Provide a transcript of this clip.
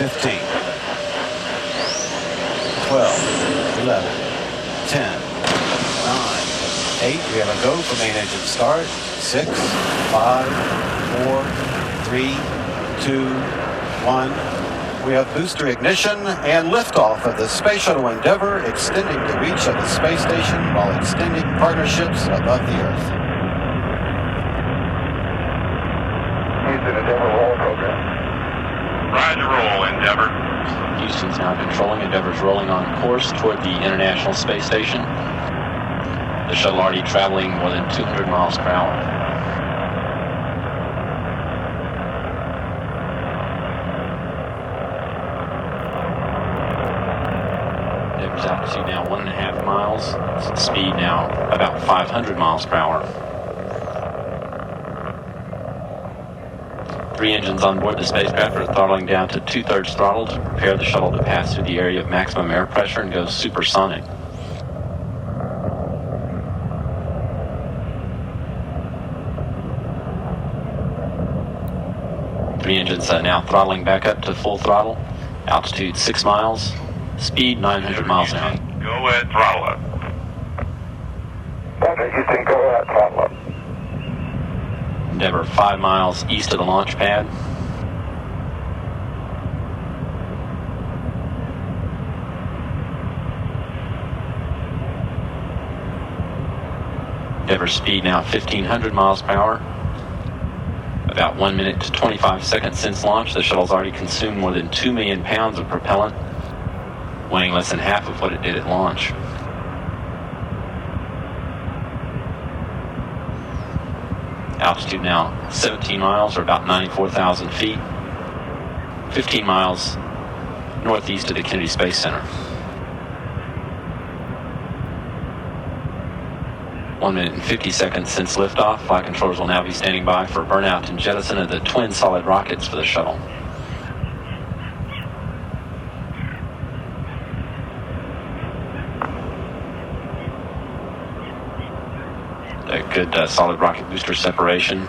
15, 12, 11, 10, 9, 8. We have a go for main engine start. 6, 5, 4, 3, 2, 1. We have booster ignition and liftoff of the Space Shuttle Endeavour, extending the reach of the space station while extending partnerships above the Earth. Houston, Endeavour roll program. Roger, roll, Endeavour. Houston's now controlling. Endeavour's rolling on course toward the International Space Station. The shuttle already traveling more than 200 miles per hour. Endeavour's altitude now 1.5 miles. Speed now about 500 miles per hour. 3 engines on board the spacecraft are throttling down to 2/3 throttle to prepare the shuttle to pass through the area of maximum air pressure and go supersonic. Three engines are now throttling back up to full throttle. Altitude 6 miles. Speed 900 miles an hour. Go ahead, throttle up. Roger, Houston, go ahead, throttle up. Endeavour 5 miles east of the launch pad. Endeavour speed now 1,500 miles per hour. About 1 minute to 25 seconds since launch, the shuttle's already consumed more than 2 million pounds of propellant, weighing less than half of what it did at launch. Altitude now 17 miles, or about 94,000 feet, 15 miles northeast of the Kennedy Space Center. 1 minute and 50 seconds since liftoff. Flight controllers will now be standing by for burnout and jettison of the twin solid rockets for the shuttle. A good solid rocket booster separation.